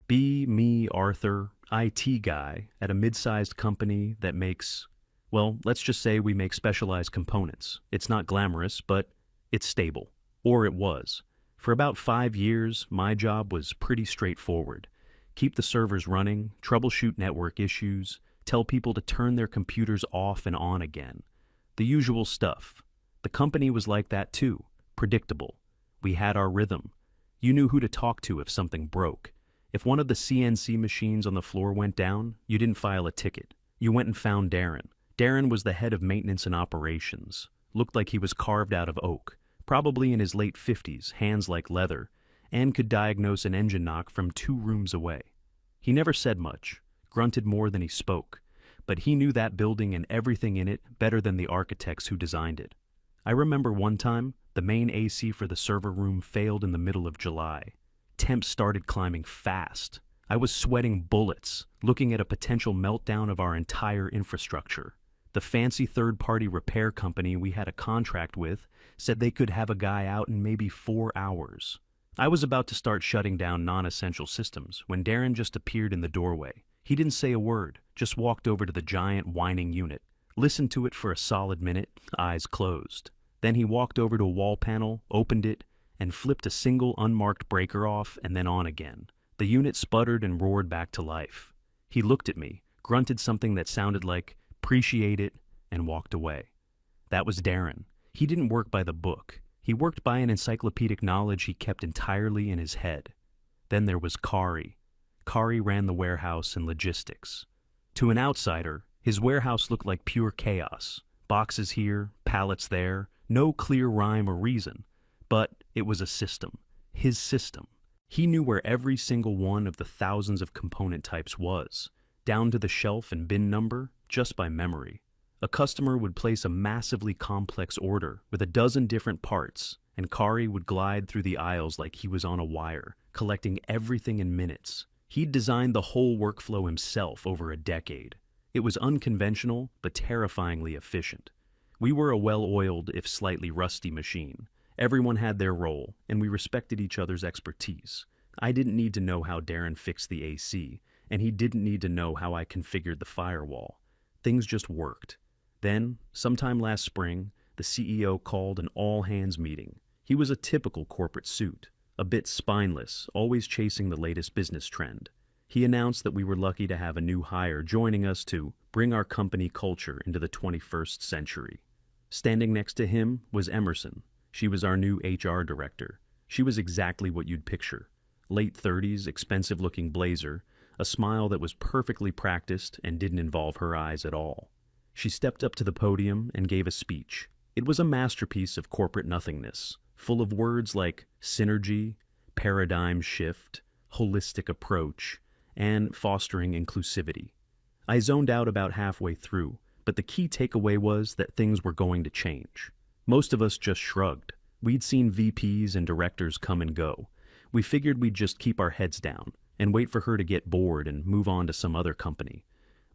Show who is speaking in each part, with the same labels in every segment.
Speaker 1: Be me, Arthur, IT guy at a mid-sized company that makes, well, let's just say we make specialized components. It's not glamorous, but it's stable. Or it was. For about 5 years, my job was pretty straightforward. Keep the servers running, troubleshoot network issues, tell people to turn their computers off and on again. The usual stuff. The company was like that too, predictable. We had our rhythm. You knew who to talk to if something broke. If one of the CNC machines on the floor went down, you didn't file a ticket. You went and found Darren. Darren was the head of maintenance and operations. Looked like he was carved out of oak, probably in his late 50s, hands like leather, and could diagnose an engine knock from 2 rooms away. He never said much, grunted more than he spoke, but he knew that building and everything in it better than the architects who designed it. I remember one time, the main AC for the server room failed in the middle of July. Temps started climbing fast. I was sweating bullets, looking at a potential meltdown of our entire infrastructure. The fancy third-party repair company we had a contract with said they could have a guy out in maybe 4 hours. I was about to start shutting down non-essential systems when Darren just appeared in the doorway. He didn't say a word, just walked over to the giant whining unit, listened to it for a solid minute, eyes closed. Then he walked over to a wall panel, opened it, and flipped a single unmarked breaker off and then on again. The unit sputtered and roared back to life. He looked at me, grunted something that sounded like, "Appreciate it," and walked away. That was Darren. He didn't work by the book. He worked by an encyclopedic knowledge he kept entirely in his head. Then there was Kari. Kari ran the warehouse and logistics. To an outsider, his warehouse looked like pure chaos. Boxes here, pallets there, no clear rhyme or reason. But it was a system. His system. He knew where every single one of the thousands of component types was, down to the shelf and bin number, just by memory. A customer would place a massively complex order with a dozen different parts, and Kari would glide through the aisles like he was on a wire, collecting everything in minutes. He'd designed the whole workflow himself over a decade. It was unconventional, but terrifyingly efficient. We were a well-oiled, if slightly rusty machine. Everyone had their role, and we respected each other's expertise. I didn't need to know how Darren fixed the AC, and he didn't need to know how I configured the firewall. Things just worked. Then, sometime last spring, the CEO called an all-hands meeting. He was a typical corporate suit, a bit spineless, always chasing the latest business trend. He announced that we were lucky to have a new hire joining us to bring our company culture into the 21st century. Standing next to him was Emerson. She was our new HR director. She was exactly what you'd picture. Late 30s, expensive-looking blazer, a smile that was perfectly practiced and didn't involve her eyes at all. She stepped up to the podium and gave a speech. It was a masterpiece of corporate nothingness, full of words like synergy, paradigm shift, holistic approach, and fostering inclusivity. I zoned out about halfway through, but the key takeaway was that things were going to change. Most of us just shrugged. We'd seen VPs and directors come and go. We figured we'd just keep our heads down and wait for her to get bored and move on to some other company.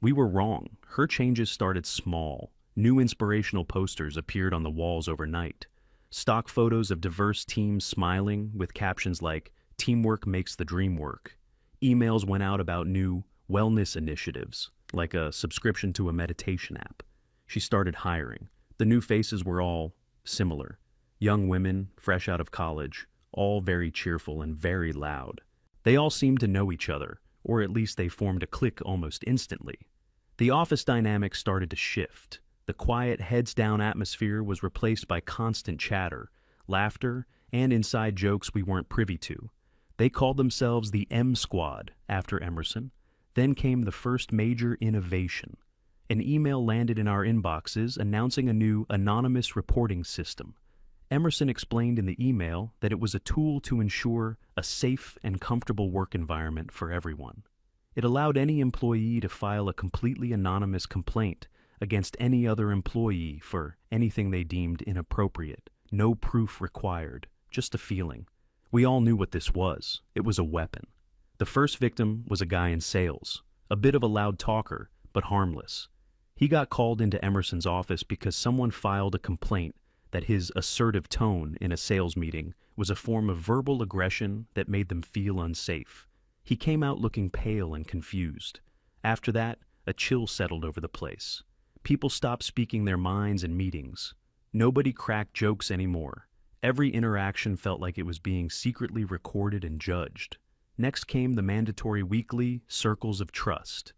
Speaker 1: We were wrong. Her changes started small. New inspirational posters appeared on the walls overnight. Stock photos of diverse teams smiling with captions like, "Teamwork makes the dream work." Emails went out about new wellness initiatives, like a subscription to a meditation app. She started hiring. The new faces were all similar. Young women, fresh out of college, all very cheerful and very loud. They all seemed to know each other, or at least they formed a clique almost instantly. The office dynamic started to shift. The quiet, heads-down atmosphere was replaced by constant chatter, laughter, and inside jokes we weren't privy to. They called themselves the M Squad after Emerson. Then came the first major innovation. An email landed in our inboxes announcing a new anonymous reporting system. Emerson explained in the email that it was a tool to ensure a safe and comfortable work environment for everyone. It allowed any employee to file a completely anonymous complaint against any other employee for anything they deemed inappropriate. No proof required, just a feeling. We all knew what this was. It was a weapon. The first victim was a guy in sales, a bit of a loud talker, but harmless. He got called into Emerson's office because someone filed a complaint that his assertive tone in a sales meeting was a form of verbal aggression that made them feel unsafe. He came out looking pale and confused. After that, a chill settled over the place. People stopped speaking their minds in meetings. Nobody cracked jokes anymore. Every interaction felt like it was being secretly recorded and judged. Next came the mandatory weekly circles of trust.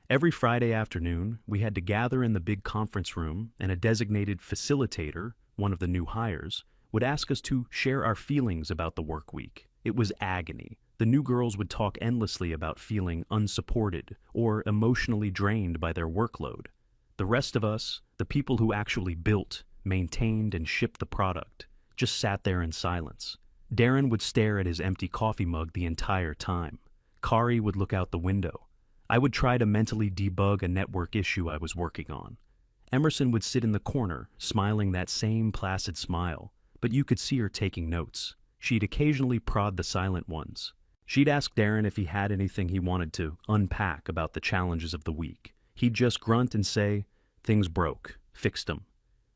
Speaker 1: Every Friday afternoon, we had to gather in the big conference room, and a designated facilitator, one of the new hires, would ask us to share our feelings about the work week. It was agony. The new girls would talk endlessly about feeling unsupported or emotionally drained by their workload. The rest of us, the people who actually built, maintained, and shipped the product, just sat there in silence. Darren would stare at his empty coffee mug the entire time. Kari would look out the window. I would try to mentally debug a network issue I was working on. Emerson would sit in the corner, smiling that same placid smile, but you could see her taking notes. She'd occasionally prod the silent ones. She'd ask Darren if he had anything he wanted to unpack about the challenges of the week. He'd just grunt and say, "Things broke, fixed them."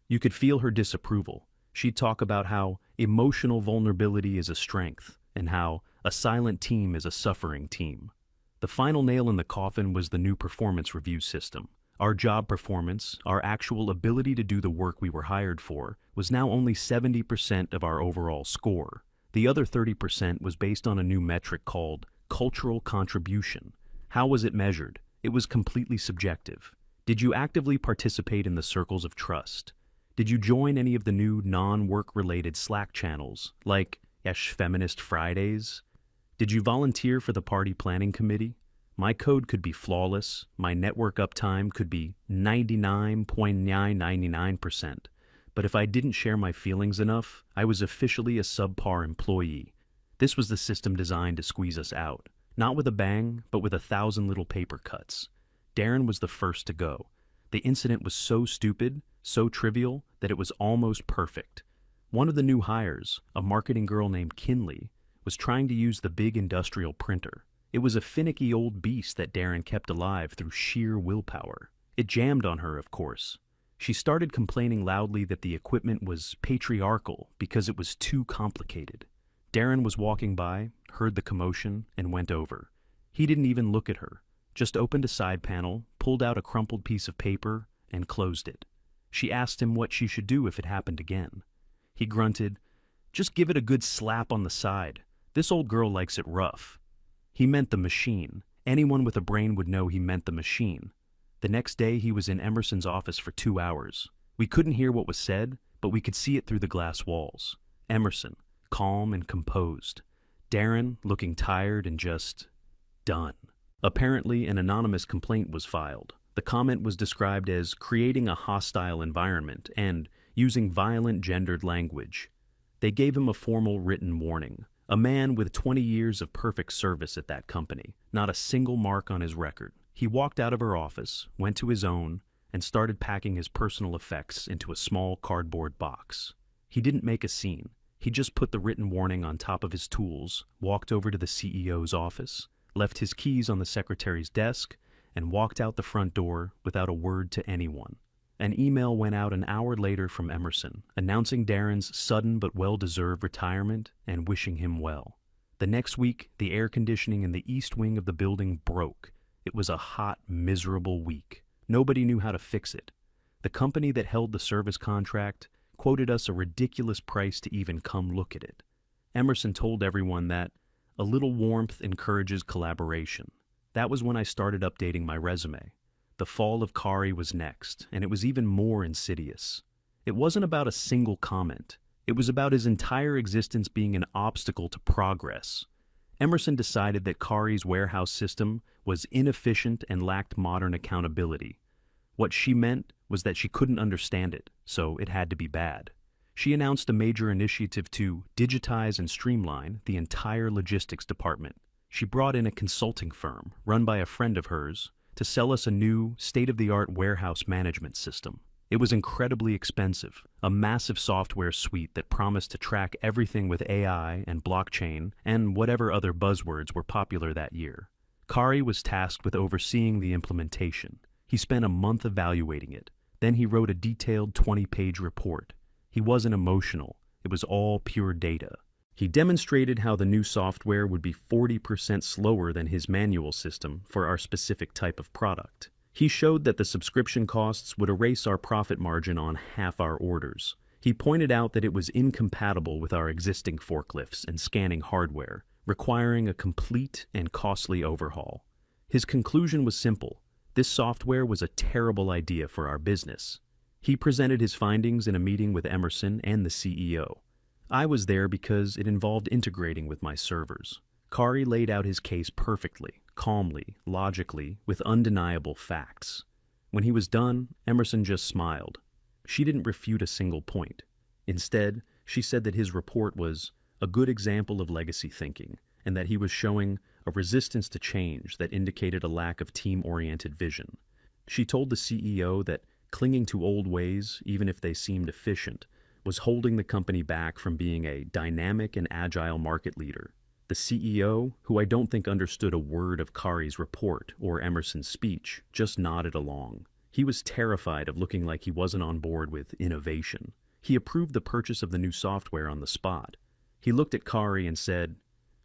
Speaker 1: You could feel her disapproval. She'd talk about how emotional vulnerability is a strength and how a silent team is a suffering team. The final nail in the coffin was the new performance review system. Our job performance, our actual ability to do the work we were hired for, was now only 70% of our overall score. The other 30% was based on a new metric called cultural contribution. How was it measured? It was completely subjective. Did you actively participate in the circles of trust? Did you join any of the new non-work-related Slack channels, like Feminist Fridays? Did you volunteer for the party planning committee? My code could be flawless, my network uptime could be 99.999%, but if I didn't share my feelings enough, I was officially a subpar employee. This was the system designed to squeeze us out, not with a bang, but with 1,000 little paper cuts. Darren was the first to go. The incident was so stupid, so trivial, that it was almost perfect. One of the new hires, a marketing girl named Kinley, was trying to use the big industrial printer. It was a finicky old beast that Darren kept alive through sheer willpower. It jammed on her, of course. She started complaining loudly that the equipment was patriarchal because it was too complicated. Darren was walking by, heard the commotion, and went over. He didn't even look at her, just opened a side panel, pulled out a crumpled piece of paper, and closed it. She asked him what she should do if it happened again. He grunted, "Just give it a good slap on the side. This old girl likes it rough." He meant the machine. Anyone with a brain would know he meant the machine. The next day, he was in Emerson's office for 2 hours. We couldn't hear what was said, but we could see it through the glass walls. Emerson, calm and composed. Darren, looking tired and just done. Apparently, an anonymous complaint was filed. The comment was described as creating a hostile environment and using violent gendered language. They gave him a formal written warning. A man with 20 years of perfect service at that company, not a single mark on his record. He walked out of her office, went to his own, and started packing his personal effects into a small cardboard box. He didn't make a scene. He just put the written warning on top of his tools, walked over to the CEO's office, left his keys on the secretary's desk, and walked out the front door without a word to anyone. An email went out an hour later from Emerson, announcing Darren's sudden but well-deserved retirement and wishing him well. The next week, the air conditioning in the east wing of the building broke. It was a hot, miserable week. Nobody knew how to fix it. The company that held the service contract quoted us a ridiculous price to even come look at it. Emerson told everyone that a little warmth encourages collaboration. That was when I started updating my resume. The fall of Kari was next, and it was even more insidious. It wasn't about a single comment. It was about his entire existence being an obstacle to progress. Emerson decided that Kari's warehouse system was inefficient and lacked modern accountability. What she meant was that she couldn't understand it, so it had to be bad. She announced a major initiative to digitize and streamline the entire logistics department. She brought in a consulting firm, run by a friend of hers, to sell us a new, state-of-the-art warehouse management system. It was incredibly expensive, a massive software suite that promised to track everything with AI and blockchain and whatever other buzzwords were popular that year. Kari was tasked with overseeing the implementation. He spent a month evaluating it. Then he wrote a detailed 20-page report. He wasn't emotional. It was all pure data. He demonstrated how the new software would be 40% slower than his manual system for our specific type of product. He showed that the subscription costs would erase our profit margin on half our orders. He pointed out that it was incompatible with our existing forklifts and scanning hardware, requiring a complete and costly overhaul. His conclusion was simple: this software was a terrible idea for our business. He presented his findings in a meeting with Emerson and the CEO. I was there because it involved integrating with my servers. Kari laid out his case perfectly, calmly, logically, with undeniable facts. When he was done, Emerson just smiled. She didn't refute a single point. Instead, she said that his report was a good example of legacy thinking, and that he was showing a resistance to change that indicated a lack of team-oriented vision. She told the CEO that clinging to old ways, even if they seemed efficient, was holding the company back from being a dynamic and agile market leader. The CEO, who I don't think understood a word of Kari's report or Emerson's speech, just nodded along. He was terrified of looking like he wasn't on board with innovation. He approved the purchase of the new software on the spot. He looked at Kari and said,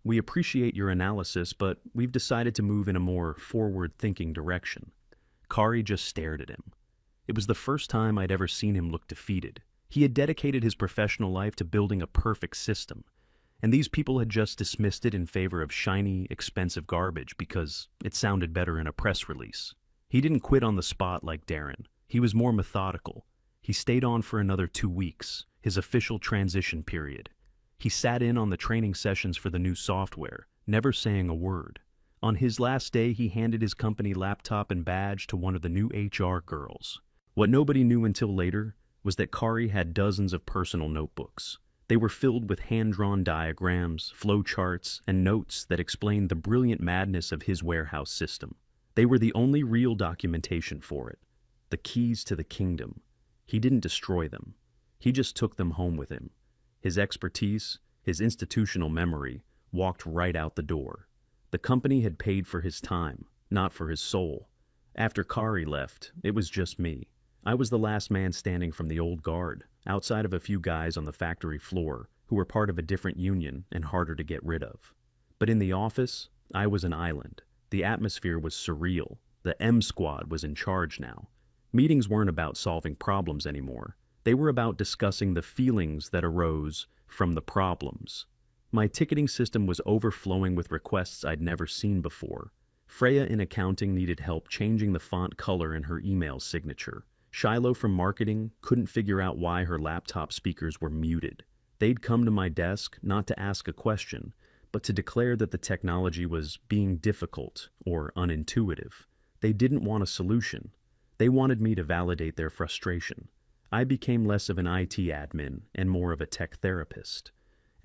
Speaker 1: "We appreciate your analysis, but we've decided to move in a more forward-thinking direction." Kari just stared at him. It was the first time I'd ever seen him look defeated. He had dedicated his professional life to building a perfect system, and these people had just dismissed it in favor of shiny, expensive garbage because it sounded better in a press release. He didn't quit on the spot like Darren. He was more methodical. He stayed on for another 2 weeks, his official transition period. He sat in on the training sessions for the new software, never saying a word. On his last day, he handed his company laptop and badge to one of the new HR girls. What nobody knew until later was that Kari had dozens of personal notebooks. They were filled with hand-drawn diagrams, flowcharts, and notes that explained the brilliant madness of his warehouse system. They were the only real documentation for it, the keys to the kingdom. He didn't destroy them. He just took them home with him. His expertise, his institutional memory, walked right out the door. The company had paid for his time, not for his soul. After Kari left, it was just me. I was the last man standing from the old guard, outside of a few guys on the factory floor who were part of a different union and harder to get rid of. But in the office, I was an island. The atmosphere was surreal. The M Squad was in charge now. Meetings weren't about solving problems anymore. They were about discussing the feelings that arose from the problems. My ticketing system was overflowing with requests I'd never seen before. Freya in accounting needed help changing the font color in her email signature. Shiloh from marketing couldn't figure out why her laptop speakers were muted. They'd come to my desk not to ask a question, but to declare that the technology was being difficult or unintuitive. They didn't want a solution. They wanted me to validate their frustration. I became less of an IT admin and more of a tech therapist.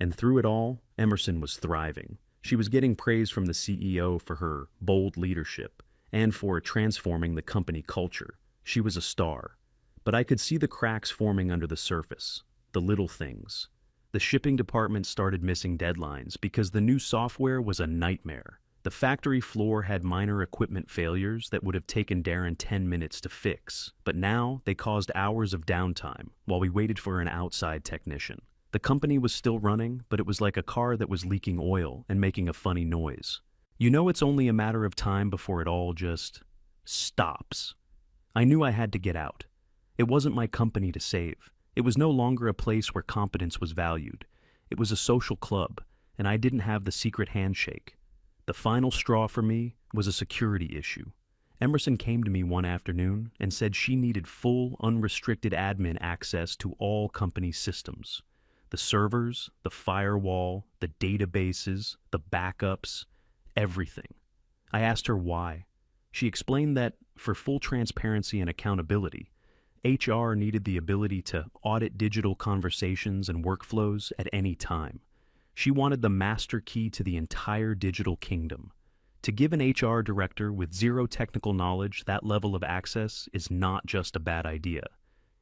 Speaker 1: And through it all, Emerson was thriving. She was getting praise from the CEO for her bold leadership and for transforming the company culture. She was a star. But I could see the cracks forming under the surface, the little things. The shipping department started missing deadlines because the new software was a nightmare. The factory floor had minor equipment failures that would have taken Darren 10 minutes to fix, but now they caused hours of downtime while we waited for an outside technician. The company was still running, but it was like a car that was leaking oil and making a funny noise. You know, it's only a matter of time before it all just stops. I knew I had to get out. It wasn't my company to save. It was no longer a place where competence was valued. It was a social club, and I didn't have the secret handshake. The final straw for me was a security issue. Emerson came to me one afternoon and said she needed full, unrestricted admin access to all company systems. The servers, the firewall, the databases, the backups, everything. I asked her why. She explained that, for full transparency and accountability, HR needed the ability to audit digital conversations and workflows at any time. She wanted the master key to the entire digital kingdom. To give an HR director with zero technical knowledge that level of access is not just a bad idea.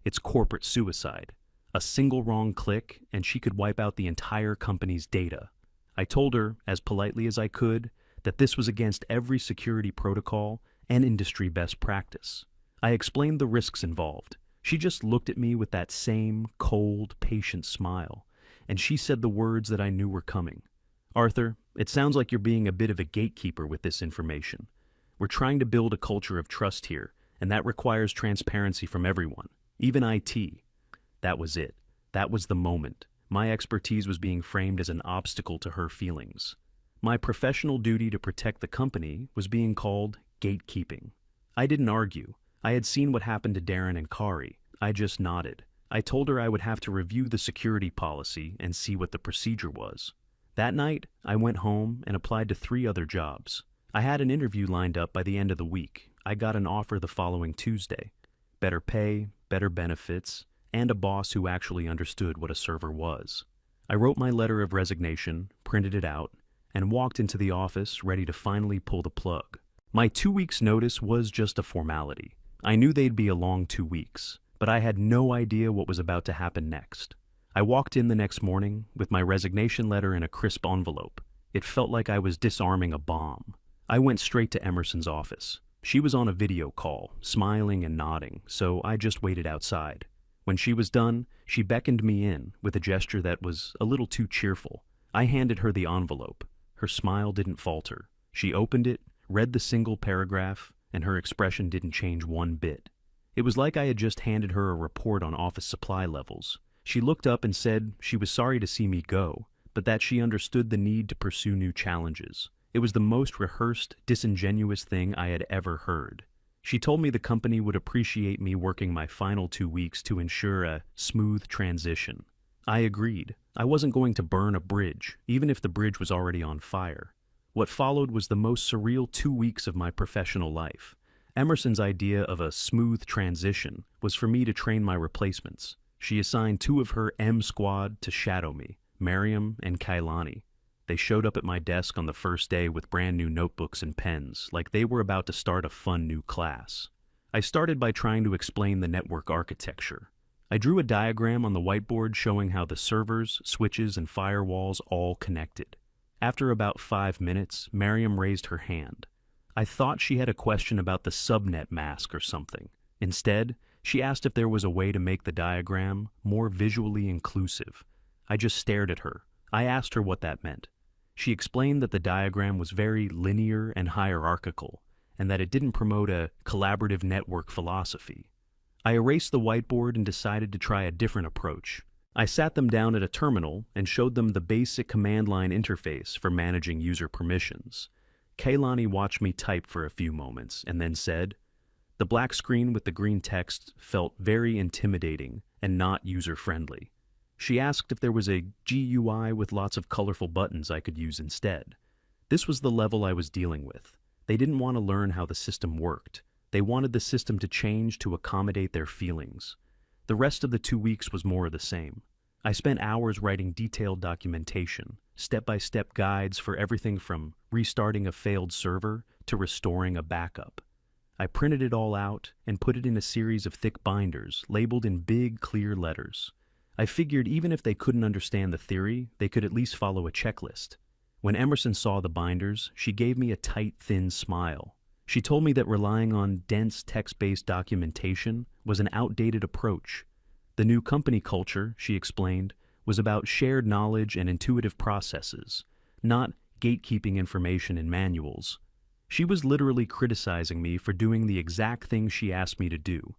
Speaker 1: It's corporate suicide. A single wrong click, and she could wipe out the entire company's data. I told her, as politely as I could, that this was against every security protocol and industry best practice. I explained the risks involved. She just looked at me with that same cold, patient smile. and she said the words that I knew were coming. "Arthur, it sounds like you're being a bit of a gatekeeper with this information. We're trying to build a culture of trust here, and that requires transparency from everyone, even IT." That was it. That was the moment. My expertise was being framed as an obstacle to her feelings. My professional duty to protect the company was being called gatekeeping. I didn't argue. I had seen what happened to Darren and Kari. I just nodded. I told her I would have to review the security policy and see what the procedure was. That night, I went home and applied to 3 other jobs. I had an interview lined up by the end of the week. I got an offer the following Tuesday. Better pay, better benefits, and a boss who actually understood what a server was. I wrote my letter of resignation, printed it out, and walked into the office ready to finally pull the plug. My 2 weeks' notice was just a formality. I knew they'd be a long 2 weeks, but I had no idea what was about to happen next. I walked in the next morning with my resignation letter in a crisp envelope. It felt like I was disarming a bomb. I went straight to Emerson's office. She was on a video call, smiling and nodding, so I just waited outside. When she was done, she beckoned me in with a gesture that was a little too cheerful. I handed her the envelope. Her smile didn't falter. She opened it, read the single paragraph, and her expression didn't change one bit. It was like I had just handed her a report on office supply levels. She looked up and said she was sorry to see me go, but that she understood the need to pursue new challenges. It was the most rehearsed, disingenuous thing I had ever heard. She told me the company would appreciate me working my final 2 weeks to ensure a smooth transition. I agreed. I wasn't going to burn a bridge, even if the bridge was already on fire. What followed was the most surreal 2 weeks of my professional life. Emerson's idea of a smooth transition was for me to train my replacements. She assigned 2 of her M squad to shadow me, Miriam and Kailani. They showed up at my desk on the first day with brand new notebooks and pens, like they were about to start a fun new class. I started by trying to explain the network architecture. I drew a diagram on the whiteboard showing how the servers, switches, and firewalls all connected. After about 5 minutes, Miriam raised her hand. I thought she had a question about the subnet mask or something. Instead, she asked if there was a way to make the diagram more visually inclusive. I just stared at her. I asked her what that meant. She explained that the diagram was very linear and hierarchical, and that it didn't promote a collaborative network philosophy. I erased the whiteboard and decided to try a different approach. I sat them down at a terminal and showed them the basic command line interface for managing user permissions. Kailani watched me type for a few moments and then said, "The black screen with the green text felt very intimidating and not user-friendly." She asked if there was a GUI with lots of colorful buttons I could use instead. This was the level I was dealing with. They didn't want to learn how the system worked. They wanted the system to change to accommodate their feelings. The rest of the 2 weeks was more of the same. I spent hours writing detailed documentation, step-by-step guides for everything from restarting a failed server to restoring a backup. I printed it all out and put it in a series of thick binders labeled in big, clear letters. I figured even if they couldn't understand the theory, they could at least follow a checklist. When Emerson saw the binders, she gave me a tight, thin smile. She told me that relying on dense text-based documentation was an outdated approach. The new company culture, she explained, was about shared knowledge and intuitive processes, not gatekeeping information in manuals. She was literally criticizing me for doing the exact thing she asked me to do,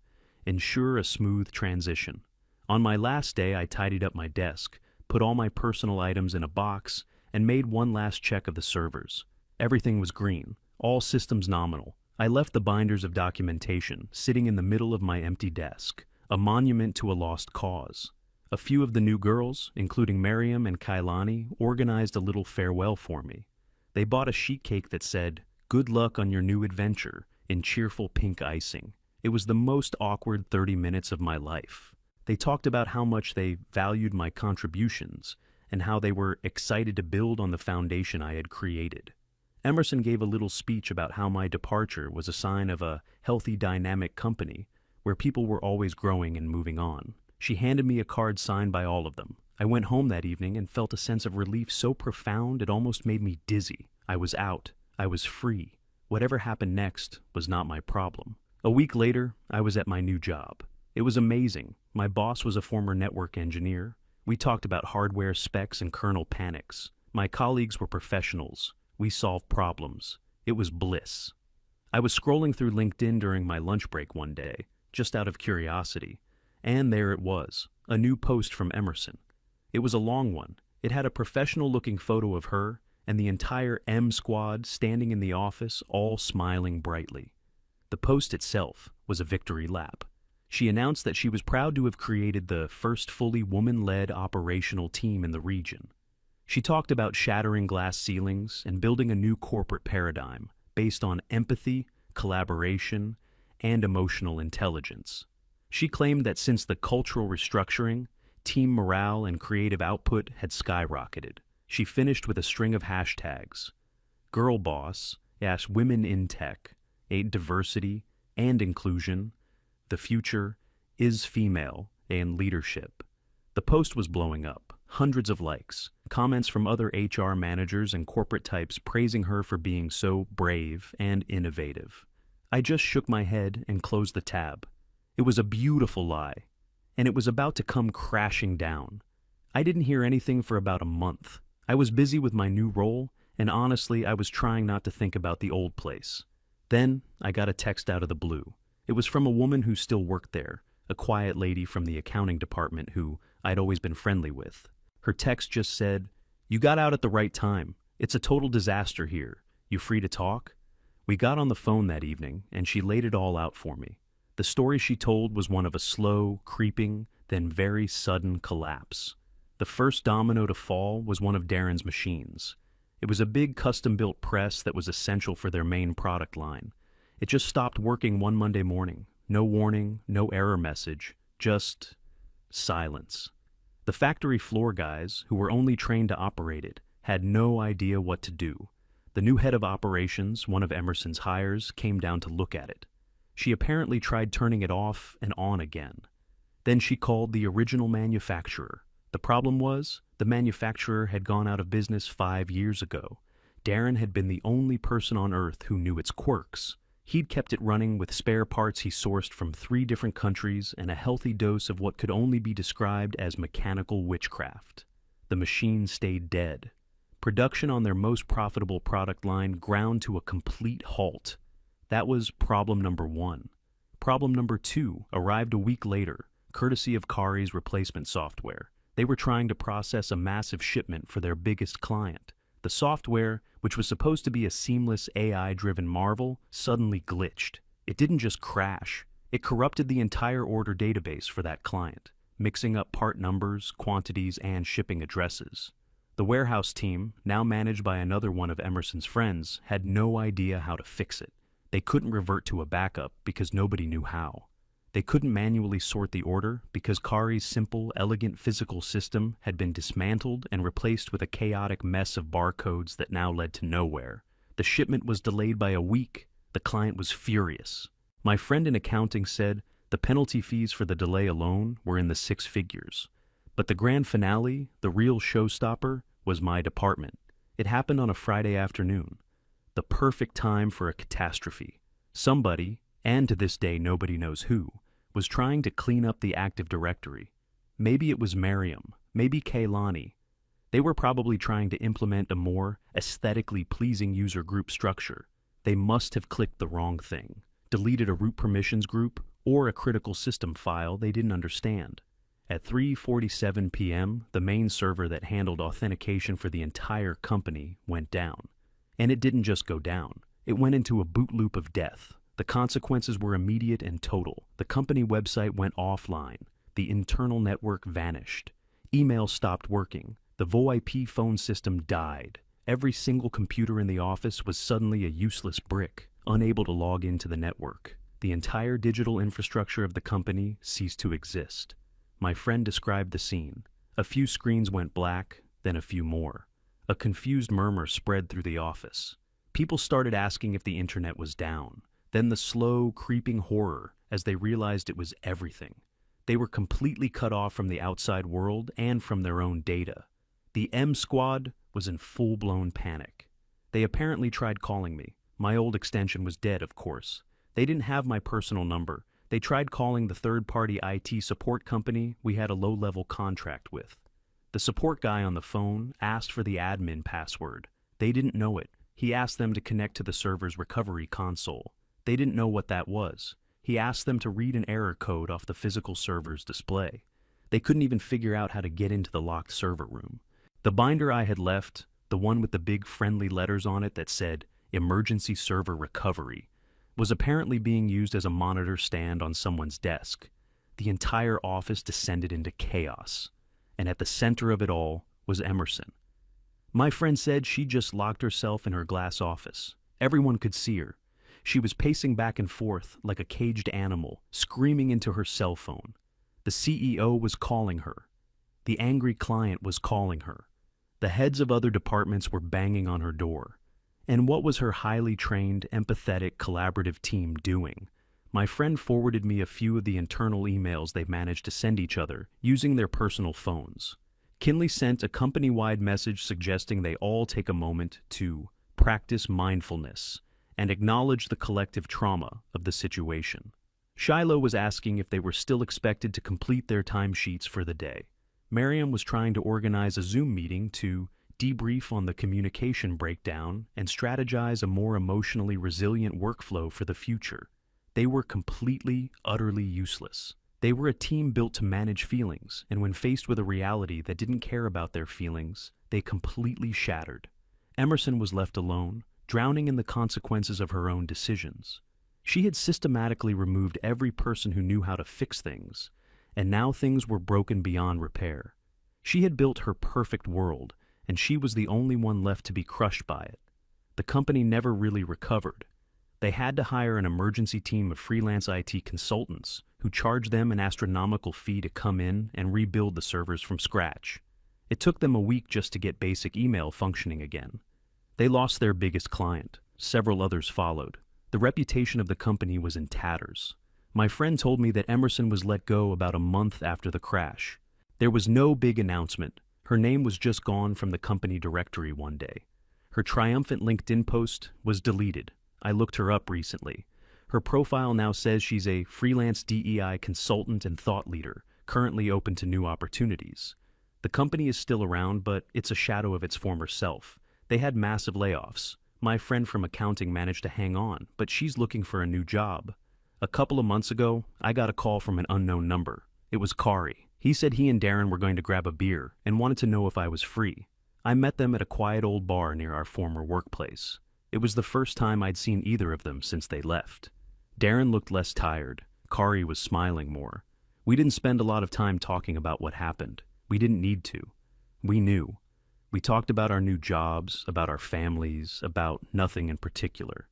Speaker 1: ensure a smooth transition. On my last day, I tidied up my desk, put all my personal items in a box, and made one last check of the servers. Everything was green, all systems nominal. I left the binders of documentation sitting in the middle of my empty desk, a monument to a lost cause. A few of the new girls, including Miriam and Kailani, organized a little farewell for me. They bought a sheet cake that said, "Good luck on your new adventure," in cheerful pink icing. It was the most awkward 30 minutes of my life. They talked about how much they valued my contributions and how they were excited to build on the foundation I had created. Emerson gave a little speech about how my departure was a sign of a healthy, dynamic company where people were always growing and moving on. She handed me a card signed by all of them. I went home that evening and felt a sense of relief so profound it almost made me dizzy. I was out. I was free. Whatever happened next was not my problem. A week later, I was at my new job. It was amazing. My boss was a former network engineer. We talked about hardware specs and kernel panics. My colleagues were professionals. We solved problems. It was bliss. I was scrolling through LinkedIn during my lunch break one day, just out of curiosity, and there it was, a new post from Emerson. It was a long one. It had a professional-looking photo of her and the entire M squad standing in the office, all smiling brightly. The post itself was a victory lap. She announced that she was proud to have created the first fully woman-led operational team in the region. She talked about shattering glass ceilings and building a new corporate paradigm based on empathy, collaboration, and emotional intelligence. She claimed that since the cultural restructuring, team morale and creative output had skyrocketed. She finished with a string of hashtags. Girl Boss, Women in Tech, Diversity and Inclusion, The Future is Female, and Leadership. The post was blowing up. Hundreds of likes, comments from other HR managers and corporate types praising her for being so brave and innovative. I just shook my head and closed the tab. It was a beautiful lie, and it was about to come crashing down. I didn't hear anything for about a month. I was busy with my new role, and honestly, I was trying not to think about the old place. Then, I got a text out of the blue. It was from a woman who still worked there, a quiet lady from the accounting department who I'd always been friendly with. Her text just said, "You got out at the right time. It's a total disaster here. You free to talk?" We got on the phone that evening, and she laid it all out for me. The story she told was one of a slow, creeping, then very sudden collapse. The first domino to fall was one of Darren's machines. It was a big custom-built press that was essential for their main product line. It just stopped working one Monday morning. No warning, no error message, just silence. The factory floor guys, who were only trained to operate it, had no idea what to do. The new head of operations, one of Emerson's hires, came down to look at it. She apparently tried turning it off and on again. Then she called the original manufacturer. The problem was, the manufacturer had gone out of business 5 years ago. Darren had been the only person on Earth who knew its quirks. He'd kept it running with spare parts he sourced from 3 different countries and a healthy dose of what could only be described as mechanical witchcraft. The machine stayed dead. Production on their most profitable product line ground to a complete halt. That was problem number 1. Problem number 2 arrived a week later, courtesy of Kari's replacement software. They were trying to process a massive shipment for their biggest client. The software, which was supposed to be a seamless AI-driven marvel, suddenly glitched. It didn't just crash. It corrupted the entire order database for that client, mixing up part numbers, quantities, and shipping addresses. The warehouse team, now managed by another one of Emerson's friends, had no idea how to fix it. They couldn't revert to a backup because nobody knew how. They couldn't manually sort the order because Kari's simple, elegant physical system had been dismantled and replaced with a chaotic mess of barcodes that now led to nowhere. The shipment was delayed by a week. The client was furious. My friend in accounting said the penalty fees for the delay alone were in the 6 figures. But the grand finale, the real showstopper, was my department. It happened on a Friday afternoon. The perfect time for a catastrophe. Somebody, and to this day nobody knows who, was trying to clean up the Active Directory. Maybe it was Miriam, maybe Kaylani. They were probably trying to implement a more aesthetically pleasing user group structure. They must have clicked the wrong thing, deleted a root permissions group, or a critical system file they didn't understand. At 3:47 p.m., the main server that handled authentication for the entire company went down. And it didn't just go down. It went into a boot loop of death. The consequences were immediate and total. The company website went offline. The internal network vanished. Email stopped working. The VoIP phone system died. Every single computer in the office was suddenly a useless brick, unable to log into the network. The entire digital infrastructure of the company ceased to exist. My friend described the scene. A few screens went black, then a few more. A confused murmur spread through the office. People started asking if the internet was down. Then the slow, creeping horror as they realized it was everything. They were completely cut off from the outside world and from their own data. The M Squad was in full-blown panic. They apparently tried calling me. My old extension was dead, of course. They didn't have my personal number. They tried calling the third-party IT support company we had a low-level contract with. The support guy on the phone asked for the admin password. They didn't know it. He asked them to connect to the server's recovery console. They didn't know what that was. He asked them to read an error code off the physical server's display. They couldn't even figure out how to get into the locked server room. The binder I had left, the one with the big friendly letters on it that said, "Emergency Server Recovery," was apparently being used as a monitor stand on someone's desk. The entire office descended into chaos, and at the center of it all was Emerson. My friend said she just locked herself in her glass office. Everyone could see her. She was pacing back and forth like a caged animal, screaming into her cell phone. The CEO was calling her. The angry client was calling her. The heads of other departments were banging on her door. And what was her highly trained, empathetic, collaborative team doing? My friend forwarded me a few of the internal emails they managed to send each other using their personal phones. Kinley sent a company-wide message suggesting they all take a moment to practice mindfulness and acknowledge the collective trauma of the situation. Shiloh was asking if they were still expected to complete their timesheets for the day. Miriam was trying to organize a Zoom meeting to debrief on the communication breakdown and strategize a more emotionally resilient workflow for the future. They were completely, utterly useless. They were a team built to manage feelings, and when faced with a reality that didn't care about their feelings, they completely shattered. Emerson was left alone, drowning in the consequences of her own decisions. She had systematically removed every person who knew how to fix things, and now things were broken beyond repair. She had built her perfect world, and she was the only one left to be crushed by it. The company never really recovered. They had to hire an emergency team of freelance IT consultants who charged them an astronomical fee to come in and rebuild the servers from scratch. It took them a week just to get basic email functioning again. They lost their biggest client. Several others followed. The reputation of the company was in tatters. My friend told me that Emerson was let go about a month after the crash. There was no big announcement. Her name was just gone from the company directory one day. Her triumphant LinkedIn post was deleted. I looked her up recently. Her profile now says she's a freelance DEI consultant and thought leader, currently open to new opportunities. The company is still around, but it's a shadow of its former self. They had massive layoffs. My friend from accounting managed to hang on, but she's looking for a new job. A couple of months ago, I got a call from an unknown number. It was Kari. He said he and Darren were going to grab a beer and wanted to know if I was free. I met them at a quiet old bar near our former workplace. It was the first time I'd seen either of them since they left. Darren looked less tired. Kari was smiling more. We didn't spend a lot of time talking about what happened. We didn't need to. We knew. We talked about our new jobs, about our families, about nothing in particular.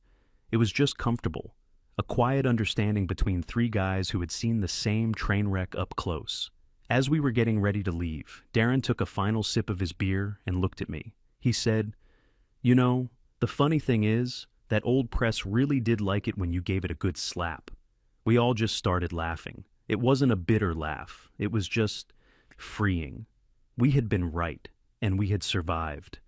Speaker 1: It was just comfortable. A quiet understanding between three guys who had seen the same train wreck up close. As we were getting ready to leave, Darren took a final sip of his beer and looked at me. He said, "You know, the funny thing is, that old press really did like it when you gave it a good slap." We all just started laughing. It wasn't a bitter laugh. It was just freeing. We had been right, and we had survived.